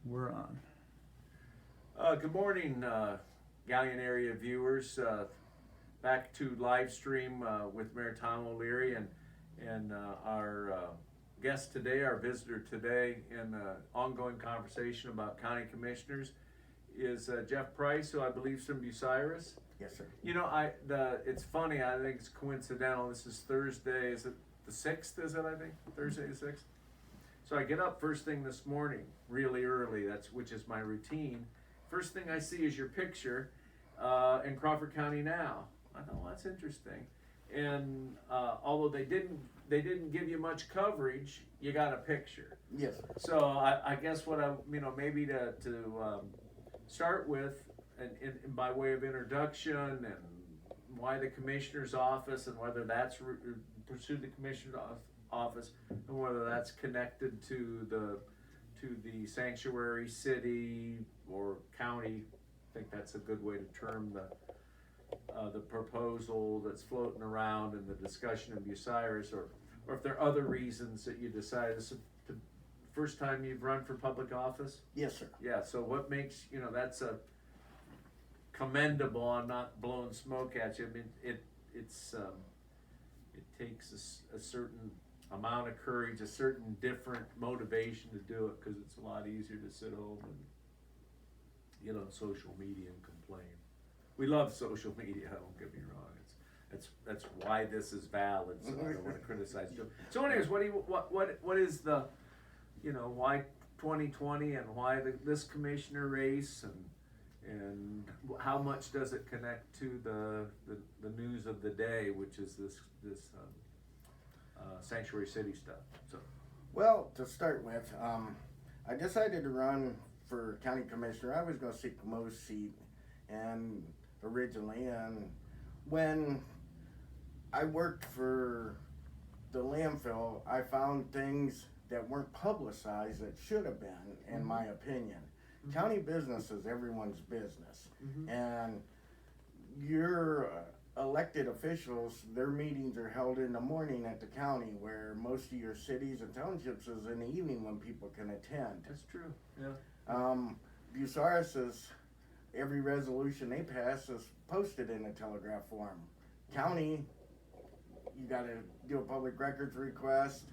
We're on. Good morning, Galleon area viewers. Back to live stream with Mayor Tom O'Leary and our guest today, our visitor today, in ongoing conversation about county commissioners is Jeff Price, who I believe is from Bucyrus. Yes, sir. You know, it's funny. I think it's coincidental. This is Thursday. Is it the 6th? Is it? I think Thursday the 6th. So I get up first thing this morning, really early. Which is my routine. First thing I see is your picture in Crawford County Now. I thought, well, that's interesting. And although they didn't give you much coverage, you got a picture. Yes, sir. So I guess what maybe to start with, and by way of introduction, and why the commissioner's office, and whether that's pursue the commissioner's office, and whether that's connected to the sanctuary city or county. I think that's a good way to term the proposal that's floating around in the discussion in Bucyrus, or if there are other reasons that you decided this is the first time you've run for public office. Yes, sir. Yeah, so what makes, that's a commendable. I'm not blowing smoke at you. I mean, it takes a certain amount of courage, a certain different motivation to do it, because it's a lot easier to sit home and get on social media and complain. We love social media, don't get me wrong. That's why this is valid, so I don't want to criticize you. So anyways, what is the, why 2020, and why this commissioner race, and how much does it connect to the news of the day, which is this sanctuary city stuff? So, Well, to start with, I decided to run for county commissioner. I was going to seek Mo's seat, and originally, and when I worked for the landfill, I found things that weren't publicized that should have been, in my opinion. Mm-hmm. County business is everyone's business, mm-hmm. and your elected officials, their meetings are held in the morning at the county, where most of your cities and townships is in the evening when people can attend. that's true, yeah. Bucyrus is, every resolution they pass is posted in a telegraph form. County, you gotta do a public records request.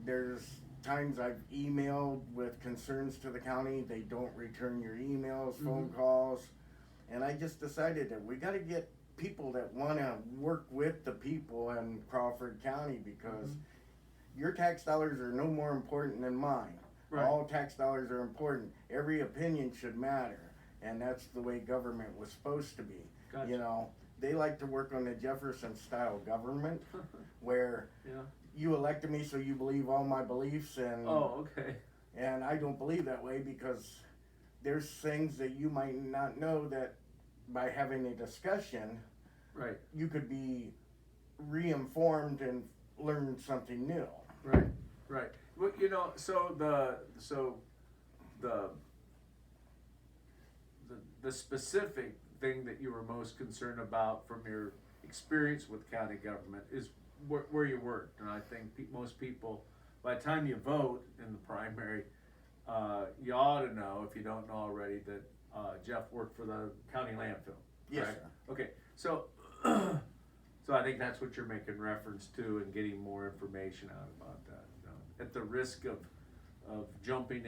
There's times I've emailed with concerns to the county, they don't return your emails, phone Mm-hmm. calls. And I just decided that we gotta get people that wanna work with the people in Crawford County, because your tax dollars are no more important than mine. Right. All tax dollars are important. Every opinion should matter. And that's the way government was supposed to be. Gotcha. They like to work on the Jefferson style government where Yeah. you elected me so you believe all my beliefs, and Oh, okay. and I don't believe that way, because there's things that you might not know that by having a discussion, Right. you could be re-informed and learn something new. Right. Right. Well, so the specific thing that you were most concerned about from your experience with county government is where you worked. And I think most people, by the time you vote in the primary, you ought to know, if you don't know already, that Jeff worked for the county landfill. Yes, correct? sir. Okay, so so I think that's what you're making reference to, and getting more information out about that. At the risk of jumping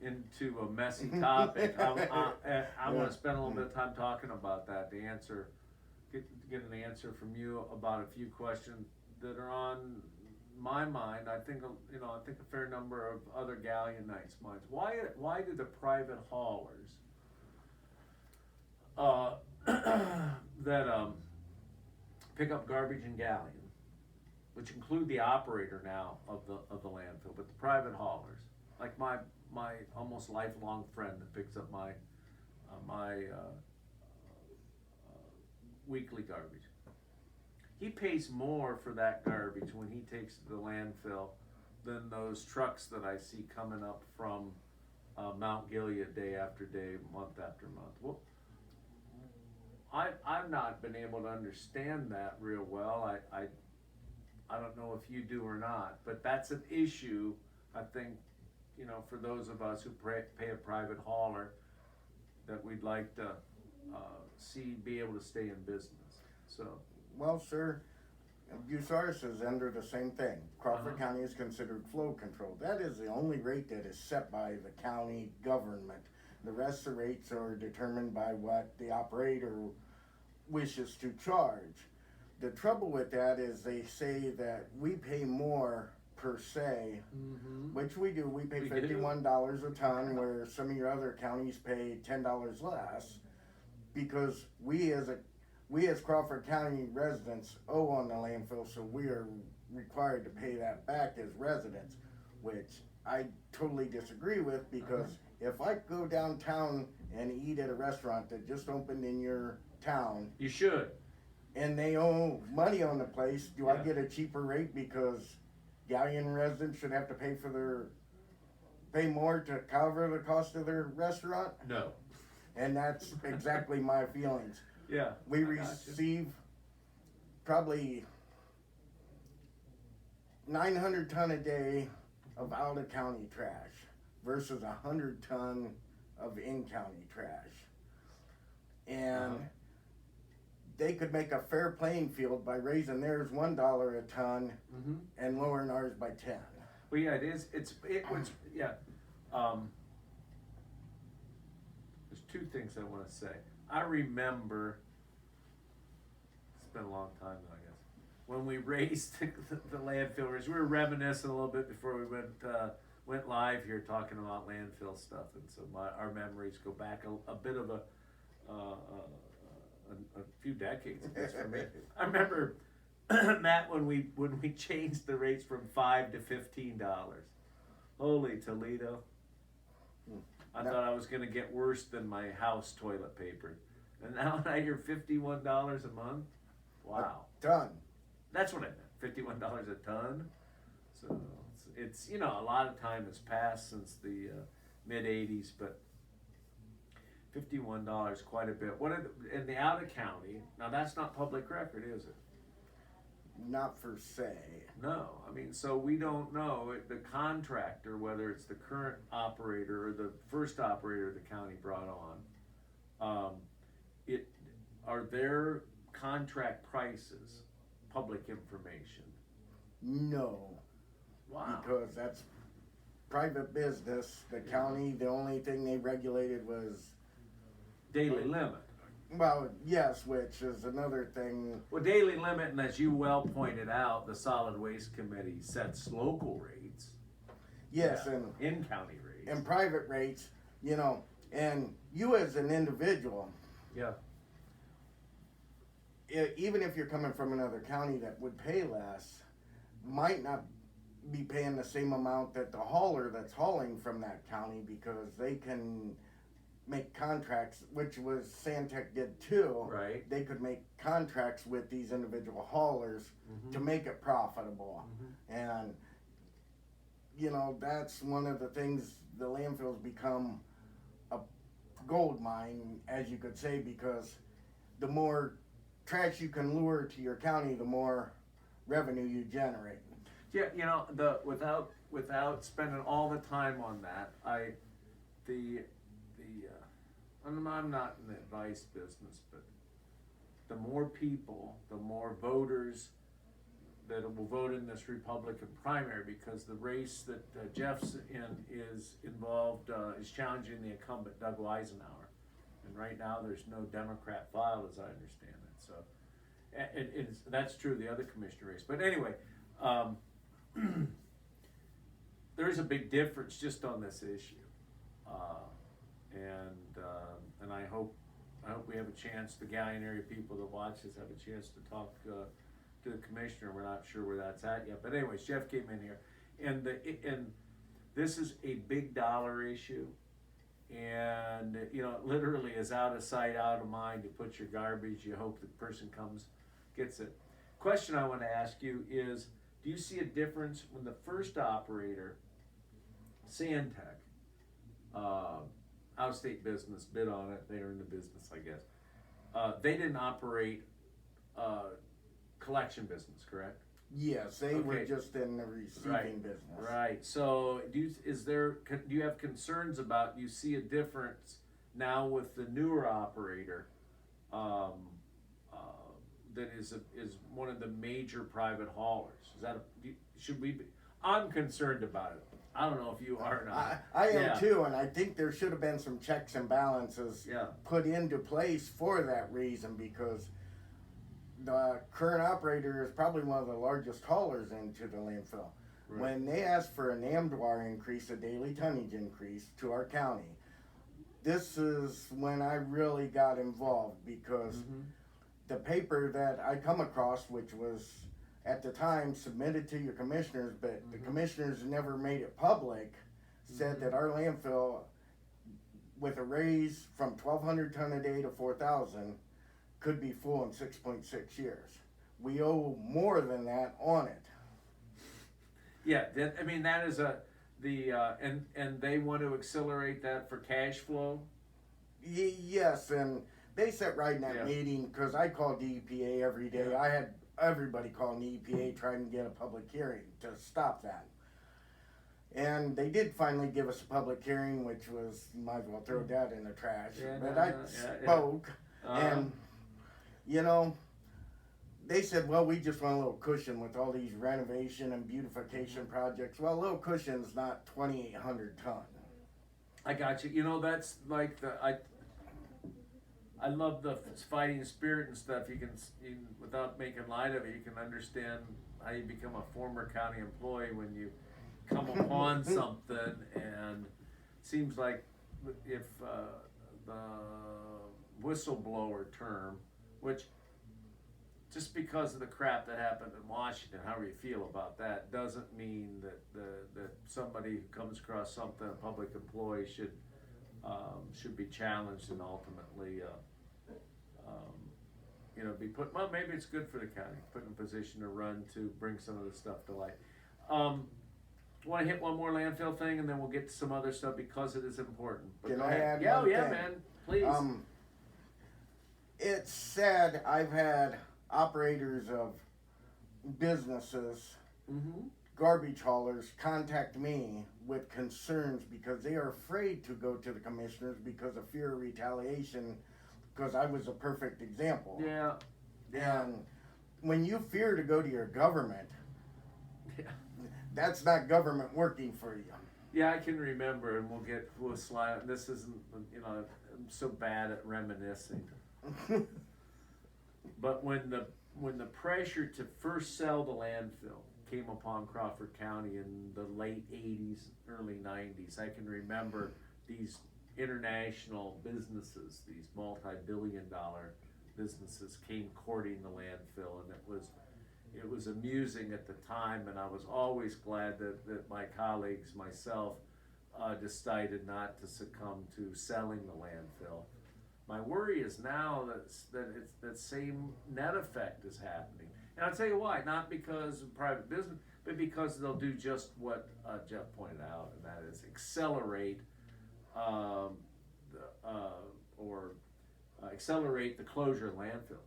into a messy topic, I want to spend a little bit of time talking about that. Get an answer from you about a few questions that are on my mind. I think a fair number of other Galleonites' minds. Why do the private haulers that pick up garbage in Galleon, which include the operator now of the landfill, but the private haulers, like my almost lifelong friend that picks up my weekly garbage, he pays more for that garbage when he takes it to the landfill than those trucks that I see coming up from Mount Gilead day after day, month after month. Well, I've not been able to understand that real well. I don't know if you do or not, but that's an issue I think you know, for those of us who pay a private hauler, that we'd like to, see, be able to stay in business, so. Well, sir, Bucyrus is under the same thing. Crawford Uh-huh. County is considered flow control. That is the only rate that is set by the county government. The rest of the rates are determined by what the operator wishes to charge. The trouble with that is they say that we pay more per se, Mm-hmm. which we do. We pay We do. $51 a ton, where some of your other counties pay $10 less, because we as Crawford County residents owe on the landfill, so we are required to pay that back as residents, which I totally disagree with, because if I go downtown and eat at a restaurant that just opened in your town You should. and they owe money on the place, do I Yeah. get a cheaper rate because Galleon residents should have to pay more to cover the cost of their restaurant? No. And that's exactly my feelings. Yeah. We I gotcha. receive probably 900 ton a day of out of county trash versus 100 ton of in county trash. And Uh-huh. they could make a fair playing field by raising theirs $1 a ton Mm-hmm. and lowering ours by 10. Well, yeah, it is. It was, yeah. There's two things I want to say. I remember, it's been a long time now, I guess, when we raised the landfill rates. We were reminiscing a little bit before we went live here talking about landfill stuff, and so our memories go back a bit of a few decades, I guess, for me. I remember, Matt, when we changed the rates from $5 to $15. Holy Toledo! I thought I was gonna get worse than my house toilet paper, and now I hear $51 a month. Wow, Done. that's what I meant. $51 a ton. So it's you know, a lot of time has passed since the mid '80s, but $51 quite a bit. What in the out of county? Now that's not public record, is it? Not for say. No, I mean, so we don't know the contractor, whether it's the current operator or the first operator the county brought on. Are their contract prices public information? No. Wow. Because that's private business. The county, the only thing they regulated was, Daily limit. well, yes, which is another thing. Well, daily limit, and as you well pointed out, the Solid Waste Committee sets local rates. Yes, Yeah, and in-county rates. and private rates, you know, and you as an individual, Yeah. even if you're coming from another county that would pay less, might not be paying the same amount that the hauler that's hauling from that county, because they can make contracts, which was Santec did too. Right. They could make contracts with these individual haulers Mhm. to make it profitable. Mhm. And, you know, that's one of the things, the landfills become a gold mine, as you could say, because the more trash you can lure to your county, the more revenue you generate. Yeah, you know, without spending all the time on that, I'm not in the advice business, but the more people, the more voters that will vote in this Republican primary, because the race that Jeff's in is involved, is challenging the incumbent Doug Weisenhower. And right now, there's no Democrat filed, as I understand it, so, that's true of the other commissioner race, but anyway, there's a big difference just on this issue, and I hope we have a chance. The Galleon area people that watch this have a chance to talk to the commissioner. We're not sure where that's at yet, but anyways, Jeff came in here, and this is a big dollar issue, and you know, it literally is out of sight, out of mind. You put your garbage, you hope the person comes, gets it. Question I want to ask you is, do you see a difference when the first operator, Santec, out-of-state business, bid on it, they are in the business, I guess. They didn't operate collection business, correct? Yes, they were Okay. just in the receiving Right. business. Right. So do you have concerns about, you see a difference now with the newer operator, um, uh, that is one of the major private haulers? Is that should we be, I'm concerned about it. I don't know if you are or not. I am Yeah. too, and I think there should have been some checks and balances Yeah. put into place for that reason, because the current operator is probably one of the largest haulers into the landfill. Right. When they asked for an AMDWR increase, a daily tonnage increase to our county, this is when I really got involved, because Mhm. the paper that I come across, which was at the time submitted to your commissioners, but the Mhm. commissioners never made it public, said Mhm. that our landfill, with a raise from 1,200 ton a day to 4,000, could be full in 6.6 years. We owe more than that on it. Yeah, I mean, that is and they want to accelerate that for cash flow. Yes, and they sat right in that Yeah. meeting, because I called the EPA every day. Yeah. I had everybody calling the EPA trying to get a public hearing to stop that. And they did finally give us a public hearing, which was, you might as well throw that in the trash. Yeah, But no, I no, yeah. spoke, Uh-huh. and, you know, they said, well, we just want a little cushion with all these renovation and beautification projects. Well, a little cushion's not 2,800 ton. I got you. You know, that's like I love the fighting spirit and stuff. Without making light of it, you can understand how you become a former county employee when you come upon something, and seems like if the whistleblower term, which just because of the crap that happened in Washington, however you feel about that, doesn't mean that somebody who comes across something, a public employee should be challenged and ultimately, be put. Well, maybe it's good for the county, put in a position to run to bring some of this stuff to light. Want to hit one more landfill thing, and then we'll get to some other stuff because it is important. But Can go I ahead. add Yeah, one yeah, thing? man, please. It's sad. I've had operators of businesses, Mm-hmm. garbage haulers, contact me with concerns because they are afraid to go to the commissioners because of fear of retaliation, because I was a perfect example. Yeah. Yeah. And when you fear to go to your government, Yeah. that's not government working for you. Yeah, I can remember, and we'll slide. This isn't, I'm so bad at reminiscing. But when the pressure to first sell the landfill came upon Crawford County in the late '80s, early '90s, I can remember these international businesses, these multi-billion-dollar businesses, came courting the landfill, and it was amusing at the time, and I was always glad that my colleagues, myself, decided not to succumb to selling the landfill. My worry is now that same net effect is happening, and I'll tell you why. Not because of private business, but because they'll do just what Jeff pointed out, and that is accelerate accelerate the closure of landfill.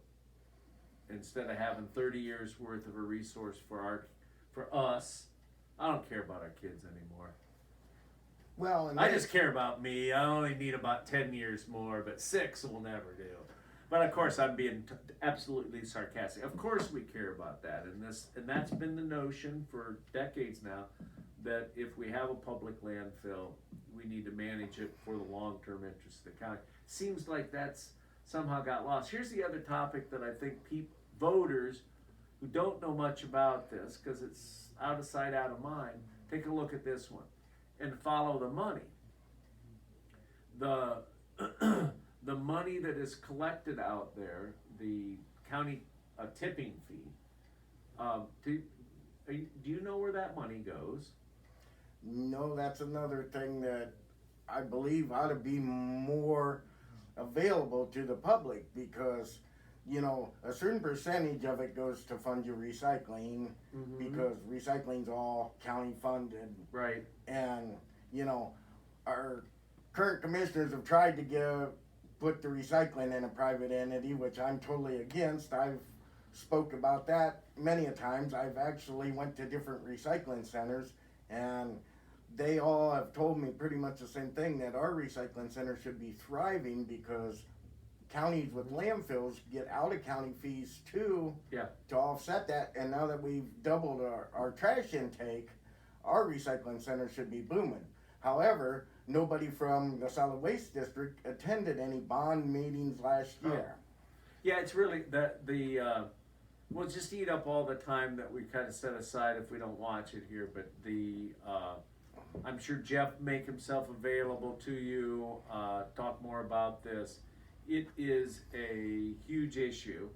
Instead of having 30 years worth of a resource for us, I don't care about our kids anymore. Well, and I just care about me. I only need about 10 years more, but 6 will never do. But of course, I'm being absolutely sarcastic. Of course, we care about that, and that's been the notion for decades now, that if we have a public landfill, we need to manage it for the long-term interest of the county. Seems like that's somehow got lost. Here's the other topic that I think voters who don't know much about this, because it's out of sight, out of mind, take a look at this one and follow the money. The money that is collected out there, the county tipping fee. Do you know where that money goes? no, that's another thing that I believe ought to be more available to the public, because a certain percentage of it goes to fund your recycling, Mm-hmm. because recycling's all county funded, Right. and our current commissioners have tried to put the recycling in a private entity, which I'm totally against. I've spoke about that many a times. I've actually went to different recycling centers, and they all have told me pretty much the same thing, that our recycling center should be thriving because counties with landfills get out of county fees too, Yeah. to offset that. And now that we've doubled our trash intake, our recycling center should be booming. However, nobody from the solid waste district attended any bond meetings last year. Yeah, it's really we'll just eat up all the time that we kind of set aside if we don't watch it here, but I'm sure Jeff make himself available to you, talk more about this. It is a huge issue,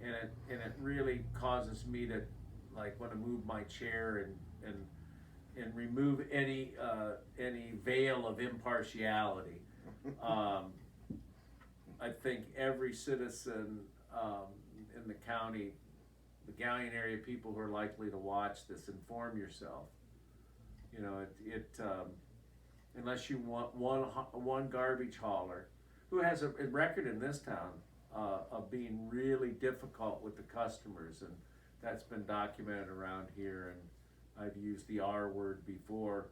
and it really causes me to like want to move my chair and remove any veil of impartiality. I think every citizen in the county, the Galion area people who are likely to watch this, inform yourself. You know, unless you want one garbage hauler who has a record in this town of being really difficult with the customers, and that's been documented around here, and I've used the R word before.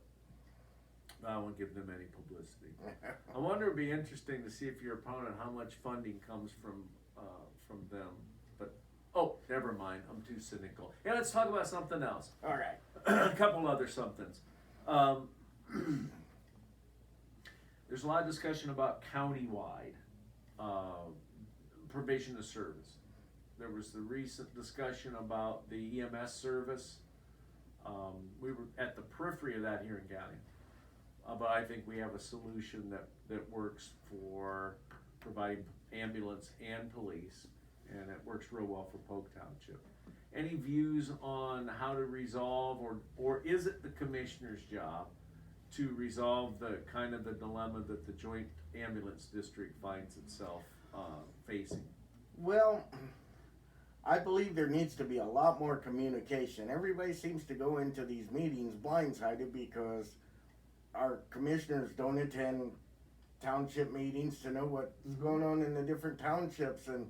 I won't give them any publicity. I wonder, it'd be interesting to see if your opponent, how much funding comes from them. But, oh, never mind, I'm too cynical. Yeah, let's talk about something else. All right. A couple other somethings. There's a lot of discussion about countywide probation of service. There was the recent discussion about the EMS service. We were at the periphery of that here in Galion. But I think we have a solution that works for providing ambulance and police, and it works real well for Polk Township. Any views on how to resolve, or is it the commissioner's job to resolve the kind of the dilemma that the joint ambulance district finds itself facing? Well, I believe there needs to be a lot more communication. Everybody seems to go into these meetings blindsided because our commissioners don't attend township meetings to know what's going on in the different townships, and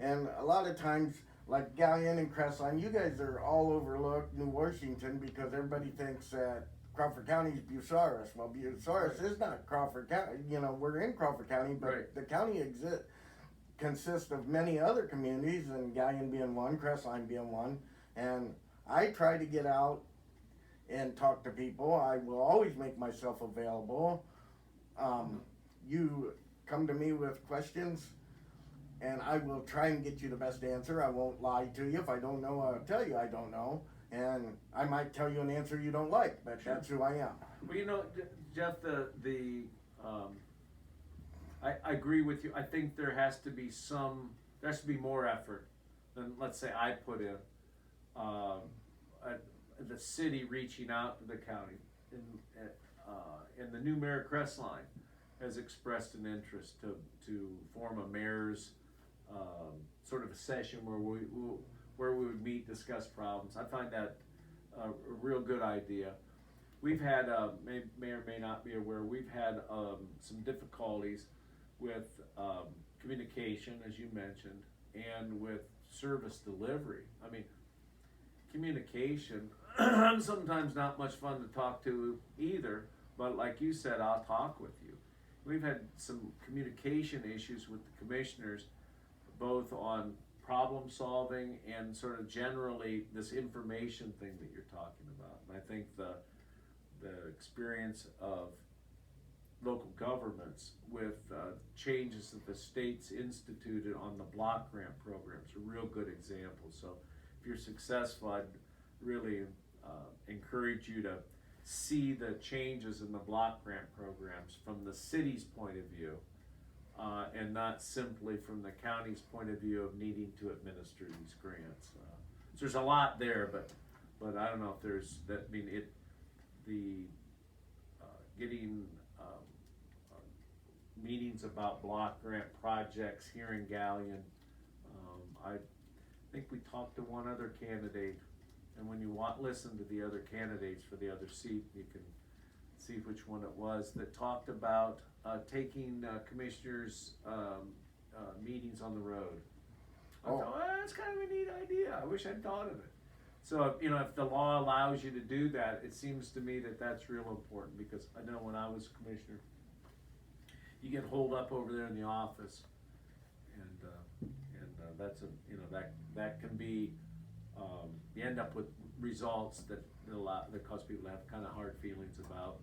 and a lot of times, like Galion and Crestline, you guys are all overlooked New Washington because everybody thinks that Crawford County is Bucyrus. Well, Bucyrus is not Crawford County. We're in Crawford County, but right. The county consists of many other communities, and Galion being one, Crestline being one. And I try to get out and talk to people. I will always make myself available. You come to me with questions, and I will try and get you the best answer. I won't lie to you. If I don't know, I'll tell you I don't know. And I might tell you an answer you don't like, but Sure. That's who I am. Well, Jeff, I agree with you. I think there has to be more effort than, let's say, I put in. The city reaching out to the county, and the new mayor Crestline has expressed an interest to form a mayor's sort of a session where we would meet, discuss problems. I find that a real good idea. We've had, may or may not be aware, we've had some difficulties with communication, as you mentioned, and with service delivery. I mean, communication, sometimes not much fun to talk to either, but like you said, I'll talk with you. We've had some communication issues with the commissioners, both on problem solving and sort of generally this information thing that you're talking about. And I think the experience of local governments with changes that the state's instituted on the block grant programs are a real good example. So if you're successful, I'd really encourage you to see the changes in the block grant programs from the city's point of view, and not simply from the county's point of view of needing to administer these grants. So there's a lot there, but I don't know if there's that. I mean, getting meetings about block grant projects here in Galion. I think we talked to one other candidate, and when you listen to the other candidates for the other seat, you can see which one it was that talked about taking commissioners' meetings on the road. I thought, well, that's kind of a neat idea. I wish I'd thought of it. So, you know, if the law allows you to do that, it seems to me that that's real important, because I know when I was commissioner, you get holed up over there in the office, and that's you know, that can be, you end up with results that cause people to have kind of hard feelings about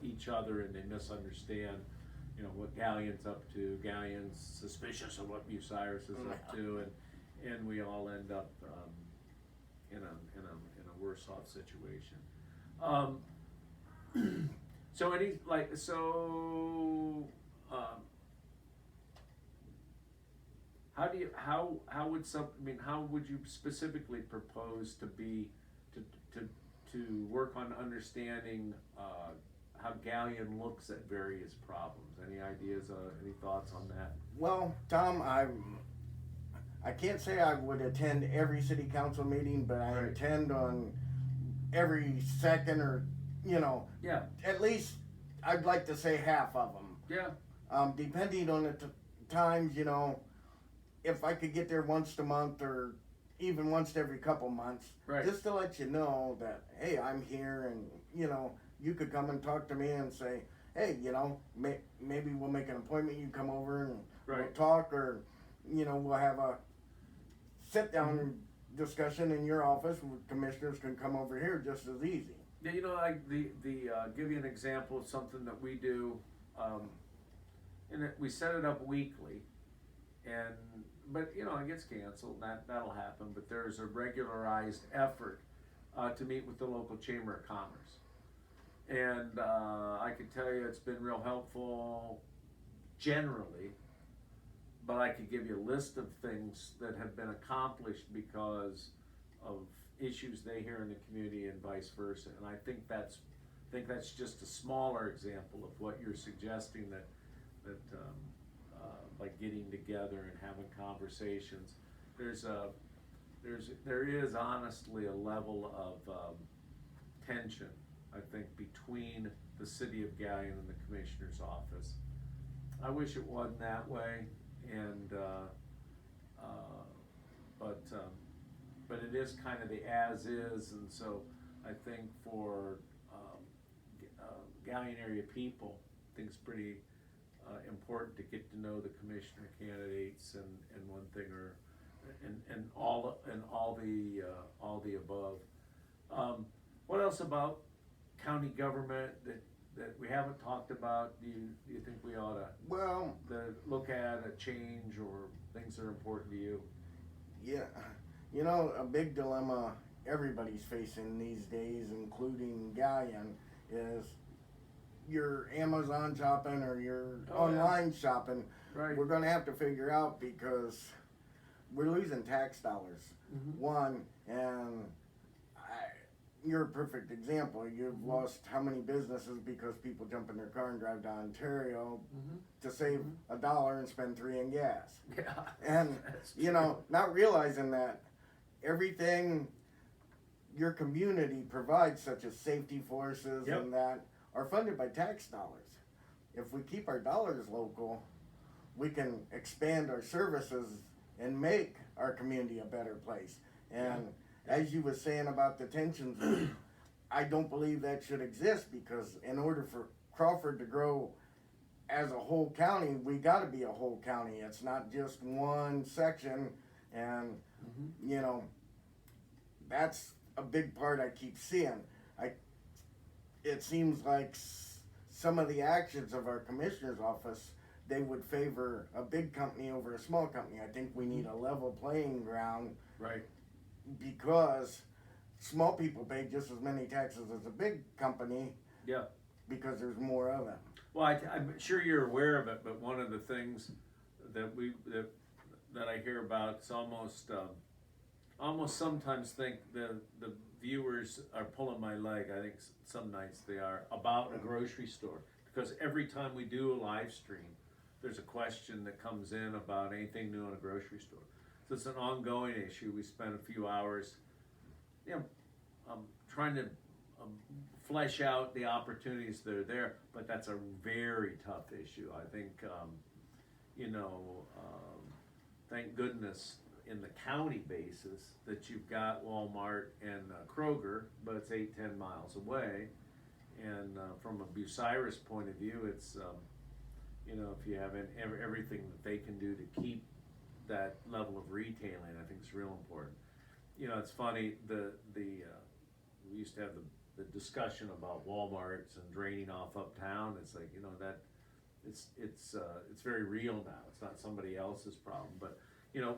each other, and they misunderstand, you know, what Galleon's up to. Galleon's suspicious of what Bucyrus is up to, and we all end up in a worse off situation. How would you specifically propose to work on understanding how Galleon looks at various problems? Any ideas, any thoughts on that? Well, Tom, I can't say I would attend every city council meeting, but I attend on every second, or, you know, Yeah, at least I'd like to say half of them. yeah, Depending on the times, you know, if I could get there once a month or even once every couple months, right. just to let you know that, hey, I'm here, and, you know, you could come and talk to me and say, hey, you know, maybe we'll make an appointment, you come over and we'll Right. talk, or, you know, we'll have a sit-down discussion in your office where commissioners can come over here just as easy. Yeah, you know, like give you an example of something that we do, and we set it up weekly, but you know, it gets canceled, that'll happen, but there's a regularized effort to meet with the local Chamber of Commerce. And I can tell you it's been real helpful generally, but I could give you a list of things that have been accomplished because of issues they hear in the community and vice versa. And I think that's just a smaller example of what you're suggesting, that by getting together and having conversations, there is honestly a level of tension, I think, between the city of Galleon and the commissioner's office. I wish it wasn't that way, but it is kind of the as is, and so I think for Galleon area people, I think it's pretty important to get to know the commissioner candidates and one thing or and all the above. What else about county government that we haven't talked about? Do you think we ought to look at a change, or things that are important to you? Yeah, you know, a big dilemma everybody's facing these days, including Galleon, is your Amazon shopping or your online shopping. Right. We're going to have to figure out, because we're losing tax dollars. Mhm. One, and you're a perfect example. You've lost how many businesses because people jump in their car and drive to Ontario to save $1 and spend $3 in gas. Yeah. And, That's you know, not realizing that everything your community provides, such as safety forces Yep. and that, are funded by tax dollars. If we keep our dollars local, we can expand our services and make our community a better place. And as you were saying about the tensions, I don't believe that should exist, because in order for Crawford to grow as a whole county, we gotta be a whole county. It's not just one section, and you know, that's a big part I keep seeing. It seems like some of the actions of our commissioner's office, they would favor a big company over a small company. I think we need a level playing ground, Right. because small people pay just as many taxes as a big company, Yeah. because there's more of them. Well, I'm sure you're aware of it, but one of the things that that I hear about, it's almost sometimes think the viewers are pulling my leg. I think some nights they are, about a grocery store, because every time we do a live stream, there's a question that comes in about anything new in a grocery store. So it's an ongoing issue. We spent a few hours, you know, trying to flesh out the opportunities that are there, but that's a very tough issue. I think, thank goodness in the county basis, that you've got Walmart and Kroger, but it's 8-10 miles away. And from a Bucyrus point of view, it's you know, if you have everything that they can do to keep that level of retailing, I think is real important. You know, it's funny, we used to have the discussion about Walmarts and draining off uptown. It's like, you know, that it's very real now. It's not somebody else's problem. But, you know,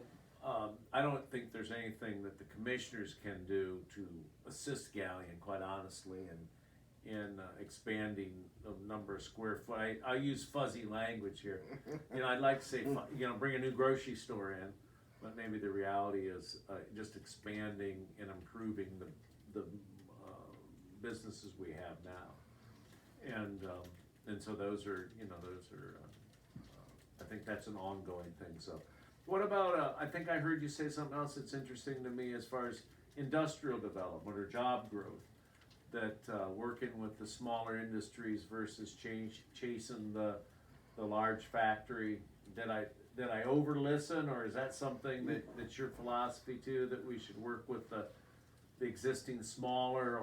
I don't think there's anything that the commissioners can do to assist Galleon, quite honestly, in expanding the number of square foot. I use fuzzy language here. You know, I'd like to say, you know, bring a new grocery store in, but maybe the reality is just expanding and improving the businesses we have now. And so those are, you know, I think that's an ongoing thing. So what about, I think I heard you say something else that's interesting to me as far as industrial development or job growth, that working with the smaller industries versus chasing the large factory. Did I over listen, or is that something that's your philosophy too, that we should work with the existing smaller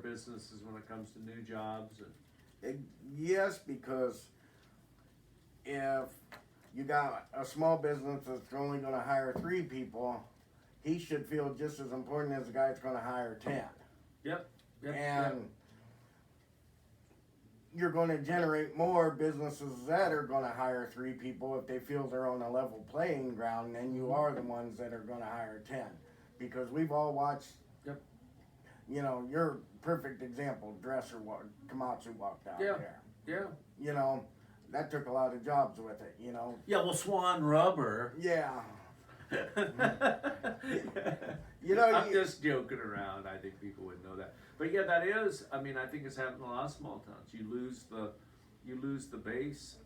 businesses when it comes to new jobs? Yes, because if you got a small business that's only going to hire 3 people, he should feel just as important as the guy that's going to hire 10. Yep. And you're going to generate more businesses that are going to hire 3 people if they feel they're on a level playing ground than you are the ones that are going to hire 10. Because we've all watched, you know, your perfect example, Komatsu walked out there. Yeah. You know, that took a lot of jobs with it, you know. Yeah, well, Swan Rubber. Yeah. You know, I'm just joking around. I think people would know that. But yeah, that is, I mean, I think it's happened in a lot of small towns. You lose the base.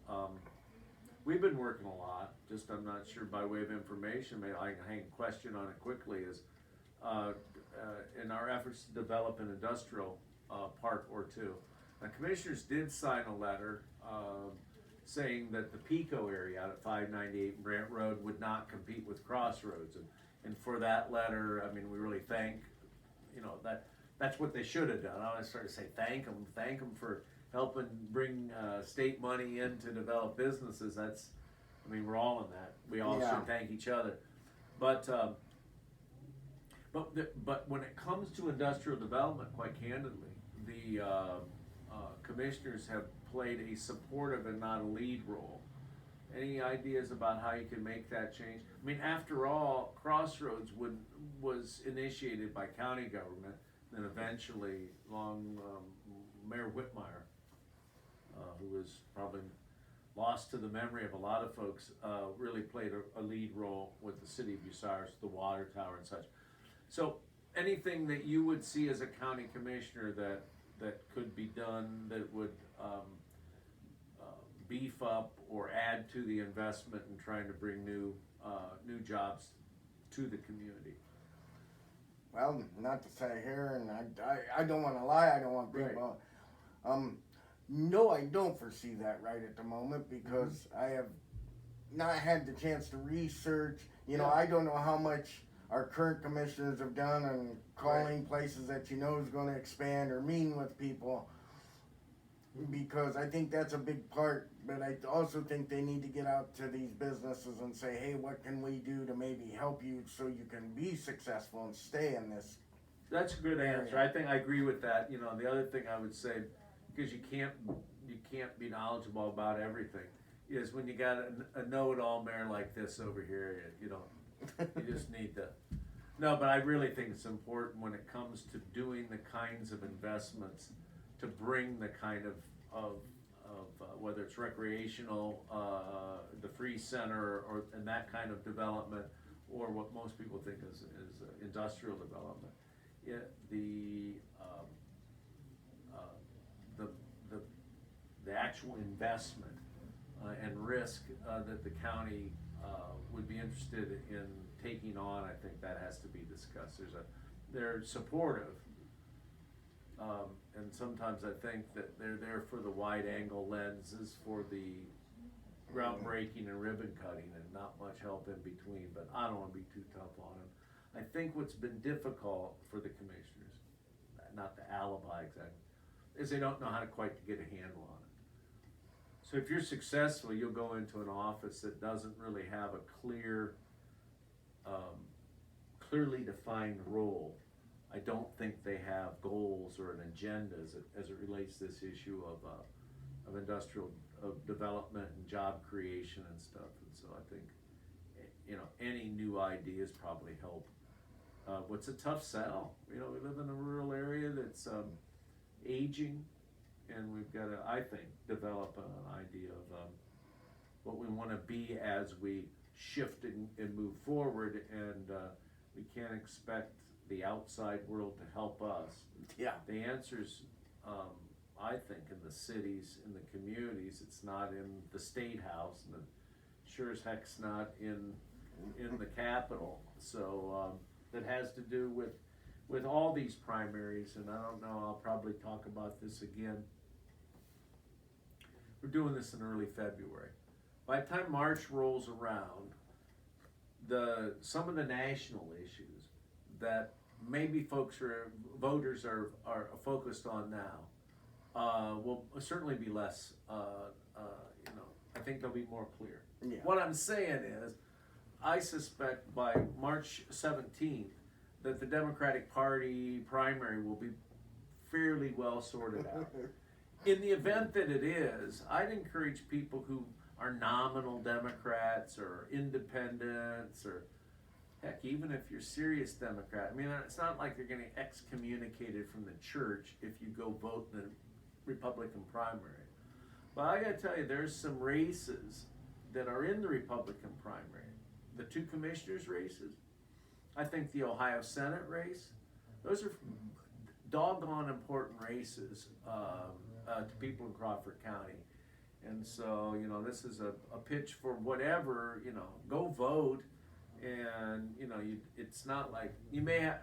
We've been working a lot, just I'm not sure by way of information, maybe I can hang a question on it quickly, is in our efforts to develop an industrial park or two. The commissioners did sign a letter saying that the Pico area out at 598 Brant Road would not compete with Crossroads. And for that letter, I mean, we really thank, you know, that's what they should have done. I want to start to say thank them for helping bring state money in to develop businesses. That's, I mean, we're all in that. We all should thank each other. But when it comes to industrial development, quite candidly, the commissioners have played a supportive and not a lead role. Any ideas about how you can make that change? I mean, after all, Crossroads was initiated by county government, then eventually Mayor Whitmire, who was probably lost to the memory of a lot of folks, really played a lead role with the city of Bucyrus, the water tower and such. So anything that you would see as a county commissioner that could be done that would beef up or add to the investment in trying to bring new jobs to the community? Well, not to say here, and I don't want to lie, I don't want people. Right. No, I don't foresee that right at the moment because I have not had the chance to research. You know, I don't know how much our current commissioners have done on calling places that you know is going to expand or meeting with people, because I think that's a big part. But I also think they need to get out to these businesses and say, hey, what can we do to maybe help you so you can be successful and stay in this? That's a good answer. I think I agree with that. You know, the other thing I would say, because you can't be knowledgeable about everything, is when you got a know-it-all mayor like this over here, you just need to. No, but I really think it's important when it comes to doing the kinds of investments to bring the kind of whether it's recreational, the free center, and that kind of development, or what most people think is industrial development. The actual investment and risk that the county would be interested in taking on, I think that has to be discussed. They're supportive, and sometimes I think that they're there for the wide angle lenses for the groundbreaking and ribbon cutting and not much help in between, but I don't wanna be too tough on them. I think what's been difficult for the commissioners, not the alibi exactly, is they don't know how to quite to get a handle on it. So if you're successful, you'll go into an office that doesn't really have a clear, clearly defined role. I don't think they have goals or an agenda as it relates to this issue of industrial development and job creation and stuff. And so I think, you know, any new ideas probably help. What's a tough sell? You know, we live in a rural area that's aging, and we've got to, I think, develop an idea of what we want to be as we shift and move forward, and we can't expect the outside world to help us. Yeah. The answer's, I think, in the cities, in the communities. It's not in the state house, and sure as heck's not in the Capitol. So that has to do with all these primaries, and I don't know, I'll probably talk about this again. We're doing this in early February. By the time March rolls around, some of the national issues that maybe voters are focused on now, will certainly be less, you know, I think they'll be more clear. Yeah. What I'm saying is, I suspect by March 17th that the Democratic Party primary will be fairly well sorted out. In the event that it is, I'd encourage people who are nominal Democrats or independents, or heck, even if you're serious Democrat, I mean, it's not like you're getting excommunicated from the church if you go vote in the Republican primary. But I gotta tell you, there's some races that are in the Republican primary. The two commissioners races, I think the Ohio Senate race, those are doggone important races to people in Crawford County. And so, you know, this is a pitch for whatever, you know, go vote. And, you know, it's not like, you may have,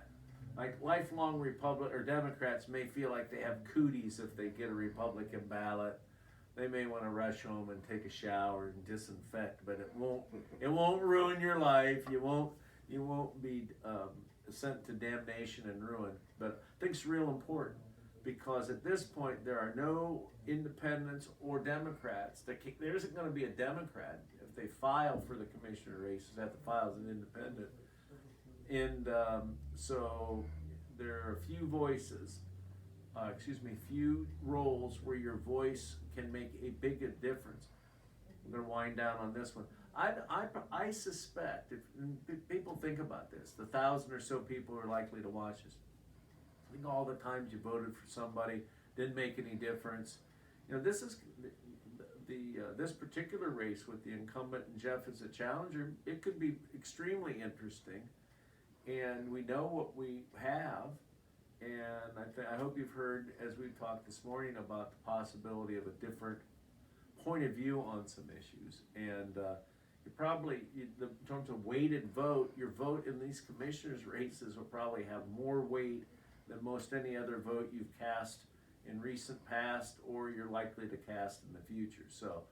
like lifelong Democrats may feel like they have cooties if they get a Republican ballot. They may want to rush home and take a shower and disinfect, but it won't ruin your life. You won't be sent to damnation and ruin. But I think it's real important, because at this point there are no independents or Democrats. There isn't going to be a Democrat if they file for the commissioner races. Have to file as an independent, and so there are a few few roles where your voice can make a big difference. I'm going to wind down on this one. I suspect, if people think about this, the 1,000 or so people who are likely to watch this, think all the times you voted for somebody, didn't make any difference. You know, this is this particular race with the incumbent and Jeff as a challenger. It could be extremely interesting, and we know what we have. And I hope you've heard, as we've talked this morning, about the possibility of a different point of view on some issues. And in terms of weighted vote, your vote in these commissioners' races will probably have more weight than most any other vote you've cast in recent past, or you're likely to cast in the future. So,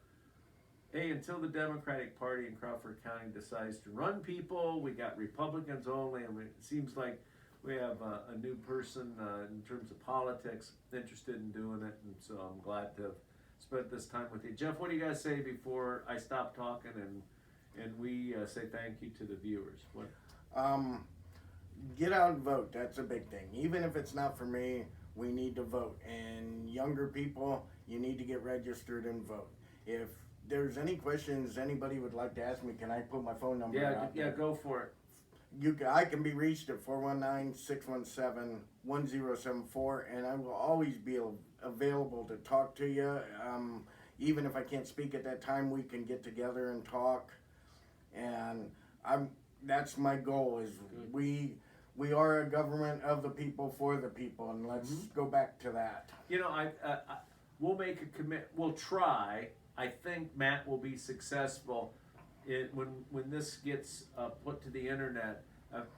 hey, until the Democratic Party in Crawford County decides to run people, we got Republicans only, and it seems like we have a new person in terms of politics interested in doing it, and so I'm glad to have spent this time with you. Jeff, what do you guys say before I stop talking and we say thank you to the viewers? What? Get out and vote. That's a big thing. Even if it's not for me, we need to vote. And younger people, you need to get registered and vote. If there's any questions anybody would like to ask me, can I put my phone number out there? Yeah, go for it. I can be reached at 419-617-1074, and I will always be available to talk to you. Even if I can't speak at that time, we can get together and talk. And that's my goal, is we are a government of the people, for the people, and let's go back to that. You know, we'll make a commit. We'll try. I think Matt will be successful when this gets put to the internet.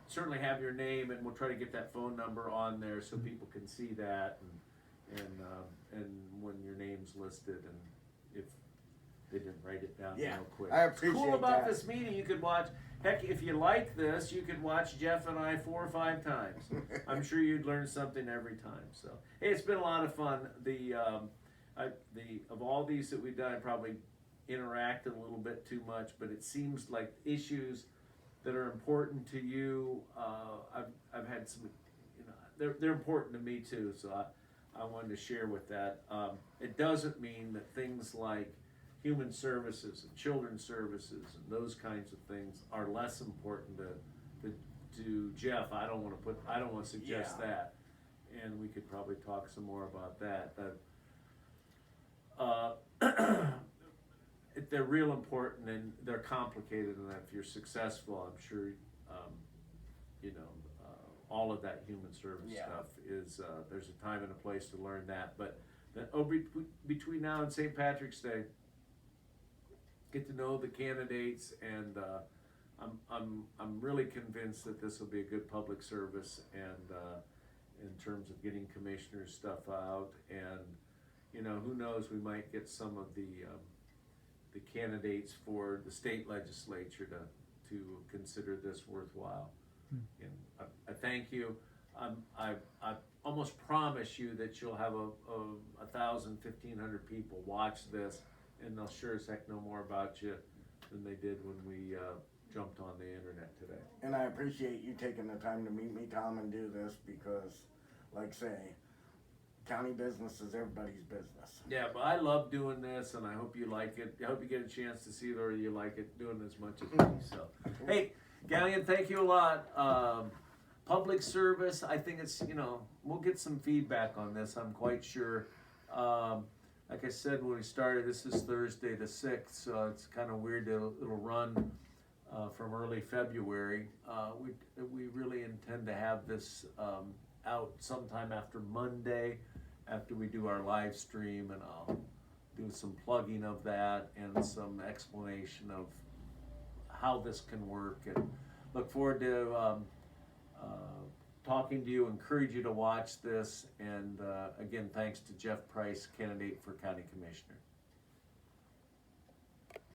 Certainly have your name, and we'll try to get that phone number on there so people can see that, and when your name's listed, and if they didn't write it down Yeah, real quick. I What's cool appreciate about that. this meeting, you could watch, heck, if you like this, you could watch Jeff and I 4 or 5 times. I'm sure you'd learn something every time. So, hey, it's been a lot of fun. Of all these that we've done, I probably interacted a little bit too much, but it seems like issues that are important to you, I've had some, you know, they're important to me too, so I wanted to share with that. It doesn't mean that things like human services and children's services and those kinds of things are less important to Jeff. I don't want to suggest Yeah. that, and we could probably talk some more about that. They're real important and they're complicated, and if you're successful, I'm sure, you know, all of that human service Yeah. stuff is, there's a time and a place to learn that, but between now and St. Patrick's Day, get to know the candidates, and I'm really convinced that this will be a good public service, and in terms of getting commissioners' stuff out, and you know, who knows, we might get some of the candidates for the state legislature to consider this worthwhile. And I thank you. I almost promise you that you'll have 1,000, 1,500 people watch this, and they'll sure as heck know more about you than they did when we jumped on the internet today. And I appreciate you taking the time to meet me, Tom, and do this because, like say, county business is everybody's business. Yeah, but I love doing this, and I hope you like it. I hope you get a chance to see it, or you like it doing as much as me. So, hey, Galleon, thank you a lot. Public service, I think it's, you know, we'll get some feedback on this, I'm quite sure. Like I said when we started, this is Thursday the 6th, so it's kind of weird that it'll run from early February. We really intend to have this out sometime after Monday, after we do our live stream, and I'll do some plugging of that and some explanation of how this can work, and look forward to talking to you, encourage you to watch this, and again, thanks to Jeff Price, candidate for County Commissioner.